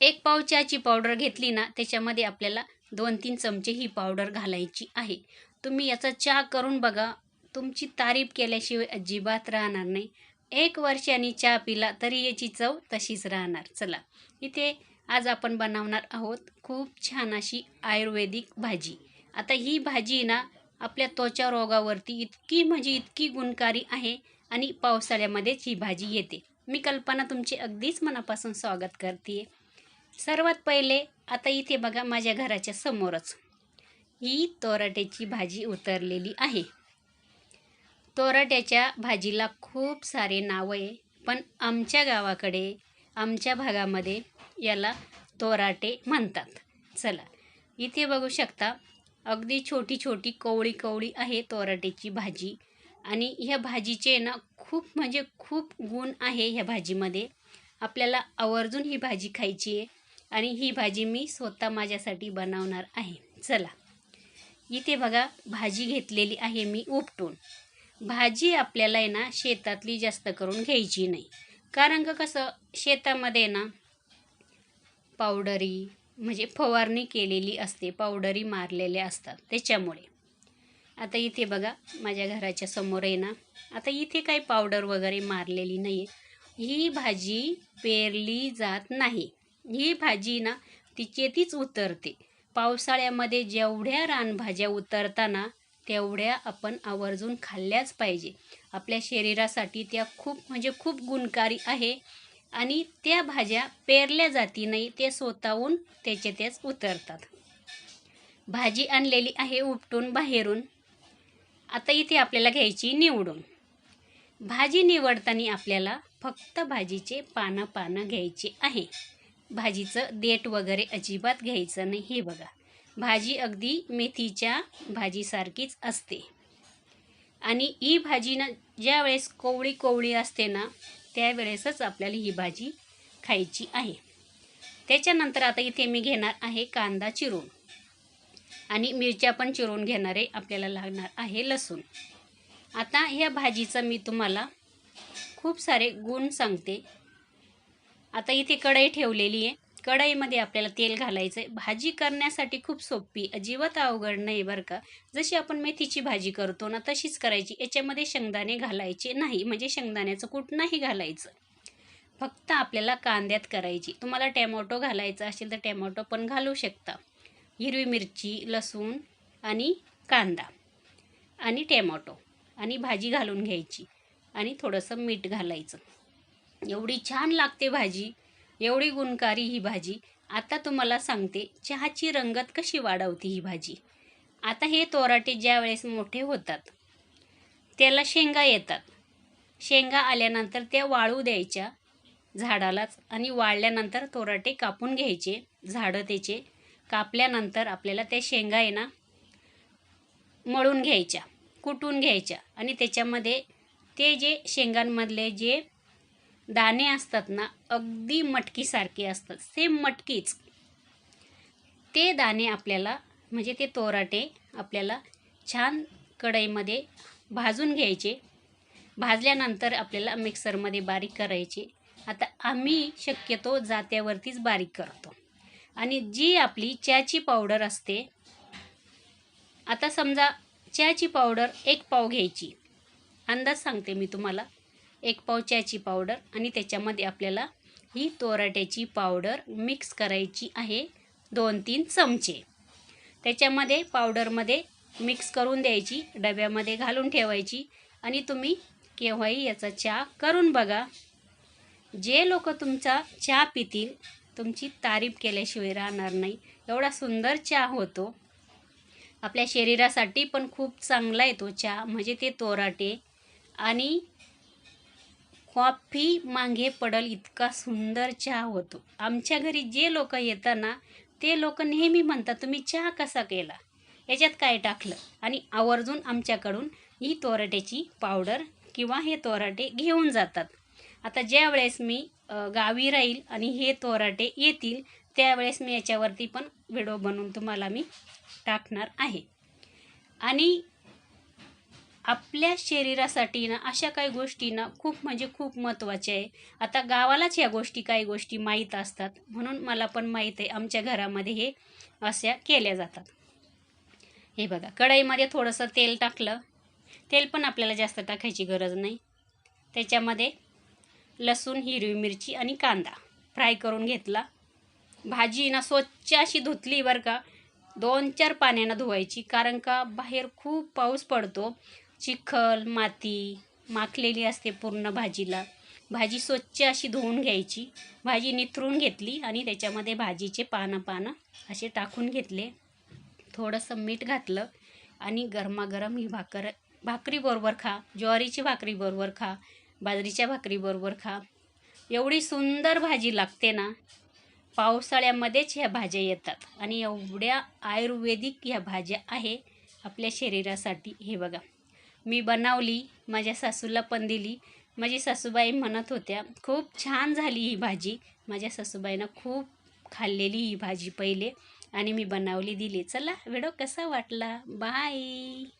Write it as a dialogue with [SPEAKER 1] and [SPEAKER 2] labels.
[SPEAKER 1] एक पाव चहाची पावडर घेतली ना, त्याच्यामध्ये आपल्याला 2-3 चमचे ही पावडर घालायची आहे. तुम्ही याचा चहा करून बघा, तुमची तारीफ केल्याशिवाय अजिबात राहणार नाही. 1 वर्षाने चहा पिला तरी याची चव तशीच राहणार. चला, इथे आज आपण बनवणार आहोत खूप छान अशी आयुर्वेदिक भाजी. आता ही भाजी ना, आपल्या त्वचा रोगावरती इतकी म्हणजे इतकी गुणकारी आहे आणि पावसाळ्यामध्येच ही भाजी येते. मी कल्पना तुमचे अगदीच मनापासून स्वागत करते. सर्वात पहिले आता इथे बघा, माझ्या घराच्या समोरच ही तोराट्याची भाजी उतरलेली आहे. तोराट्याच्या भाजीला खूप सारे नावं आहे, पण आमच्या गावाकडे, आमच्या भागामध्ये याला तोराटे म्हणतात. चला, इथे बघू शकता, अगदी छोटी छोटी कवळी कवळी आहे तोराट्याची भाजी. आणि ह्या भाजीचे ना खूप म्हणजे खूप गुण आहे ह्या भाजीमध्ये. आपल्याला आवर्जून ही भाजी खायची आहे आणि ही भाजी मी स्वतः माझ्यासाठी बनवणार आहे. चला, इथे बघा, भाजी घेतलेली आहे मी उपटून. भाजी आपल्याला आहे ना शेतातली जास्त करून घ्यायची नाही, कारण का कसं, शेतामध्ये ना पावडरी म्हणजे फवारणी केलेली असते, पावडरी मारलेल्या असतात त्याच्यामुळे. आता इथे बघा, माझ्या घराच्या समोर आहे ना, आता इथे काही पावडर वगैरे मारलेली नाही आहे. ही भाजी पेरली जात नाही. ही भाजी ना तिचे तीच उतरते. पावसाळ्यामध्ये जेवढ्या रानभाज्या उतरताना तेवढ्या आपण आवर्जून खाल्ल्याच पाहिजे. आपल्या शरीरासाठी त्या खूप म्हणजे खूप गुणकारी आहे आणि त्या भाज्या पेरल्या जाती नाही, ते स्वतःहून त्याचे तेच उतरतात. भाजी आणलेली आहे उपटून बाहेरून. आता इथे आपल्याला घ्यायची निवडून. भाजी निवडताना आपल्याला फक्त भाजीचे पानं घ्यायचे आहे. भाजीचं देठ वगैरे अजिबात घ्यायचं नाही. हे बघा, भाजी अगदी मेथीच्या भाजीसारखीच असते. आणि ही भाजी ना ज्या वेळेस कोवळी कोवळी असते ना, त्यावेळेसच आपल्याला ही भाजी खायची आहे. त्याच्यानंतर आता इथे मी घेणार आहे कांदा चिरून आणि मिरच्या पण चिरून घेणारे. आपल्याला लागणार आहे लसूण. आता ह्या भाजीचं मी तुम्हाला खूप सारे गुण सांगते. आता इथे कढई ठेवलेली आहे. कढईमध्ये आपल्याला तेल घालायचं आहे. भाजी करण्यासाठी खूप सोपी, अजिबात अवघड नाही बरं का. जशी आपण मेथीची भाजी करतो ना तशीच करायची. याच्यामध्ये शेंगदाणे घालायचे नाही, म्हणजे शेंगदाण्याचं कूट नाही घालायचं. फक्त आपल्याला कांद्यात करायची. तुम्हाला टॅमॅटो घालायचा असेल तर टॅमॅटो पण घालू शकता. हिरवी मिरची, लसूण आणि कांदा आणि टॅमॅटो आणि भाजी घालून घ्यायची आणि थोडंसं मीठ घालायचं. एवढी छान लागते भाजी, एवढी गुणकारी ही भाजी. आता तुम्हाला सांगते चहाची रंगत कशी वाढवते ही भाजी. आता हे तोराटे ज्या वेळेस मोठे होतात त्याला शेंगा येतात. शेंगा आल्यानंतर त्या वाळू द्यायच्या झाडालाच आणि वाळल्यानंतर तोराटे कापून घ्यायचे. झाडं त्याचे कापल्यानंतर आपल्याला त्या शेंगा आहे ना मळून घ्यायच्या, कुटून घ्यायच्या आणि त्याच्यामध्ये ते जे शेंगांमधले जे दाणे असतात ना, अगदी मटकीसारखे असतात, सेम मटकीच. ते दाणे आपल्याला म्हणजे ते तोराटे आपल्याला छान कढईमध्ये भाजून घ्यायचे. भाजल्यानंतर आपल्याला मिक्सरमध्ये बारीक करायचे. आता आम्ही शक्यतो जात्यावरतीच बारीक करतो. आणि जी आपली चहाची पावडर असते, आता समजा चहाची पावडर 1 पाव घ्यायची, अंदाज सांगते मी तुम्हाला. 1 पाव चहाची पावडर आणि त्याच्यामध्ये आपल्याला ही तोराट्याची पावडर मिक्स करायची आहे 2-3 चमचे. त्याच्यामध्ये पावडरमध्ये मिक्स करून द्यायची, डब्यामध्ये घालून ठेवायची आणि तुम्ही केव्हाही याचा चहा करून बघा. जे लोक तुमचा चहा पितील तुमची तारीफ केल्याशिवाय राहणार नाही. एवढा सुंदर चहा होतो. आपल्या शरीरासाठी पण खूप चांगला आहे तो चहा, म्हणजे ते तोराटे. आणि कॉफी मागे पडल इतका सुंदर चहा होतो. आमच्या घरी जे लोक येतात ना, ते लोक नेहमी म्हणतात तुम्ही चहा कसा केला, याच्यात काय टाकलं, आणि आवर्जून आमच्याकडून ही तोराट्याची पावडर किंवा हे तोराटे घेऊन जातात. आता ज्या वेळेस मी गावी राहील आणि हे तोराटे येतील त्यावेळेस मी याच्यावरती पण व्हिडिओ बनवून तुम्हाला मी टाकणार आहे. आणि आपल्या शरीरासाठी ना अशा काही गोष्टी ना खूप म्हणजे खूप महत्त्वाच्या आहे. आता गावालाच या गोष्टी काही गोष्टी माहीत असतात, म्हणून मला पण माहीत आहे. आमच्या घरामध्ये हे अशा केल्या जातात. हे बघा, कढईमध्ये थोडंसं तेल टाकलं. तेल पण आपल्याला जास्त टाकायची गरज नाही. त्याच्यामध्ये लसूण, हिरवी मिरची आणि कांदा फ्राय करून घेतला. भाजी ना स्वच्छ अशी धुतली बरं का. 2-4 पाण्यानं धुवायची, कारण का बाहेर खूप पाऊस पडतो. चिखल माती माखलेली असते पूर्ण भाजीला. भाजी स्वच्छ अशी धुवून घ्यायची. भाजी निथरून घेतली आणि त्याच्यामध्ये भाजीचे पानं असे टाकून घेतले. थोडंसं मीठ घातलं आणि गरमागरम ही भाकरीबरोबर खा, ज्वारीची भाकरीबरोबर खा, बाजरीच्या भाकरीबरोबर खा. एवढी सुंदर भाजी लागते ना. पावसाळ्यामध्येच ह्या भाज्या येतात आणि एवढ्या आयुर्वेदिक ह्या भाज्या आहे आपल्या शरीरासाठी. हे बघा, मी बनवली, माझ्या सासूला पण दिली. माझी सासूबाई म्हणत होत्या खूप छान झाली ही भाजी. माझ्या सासूबाईनं खूप खाल्लेली ही भाजी पहिले आणि मी बनवली दिली. चला, व्हिडिओ कसा वाटला? बाय.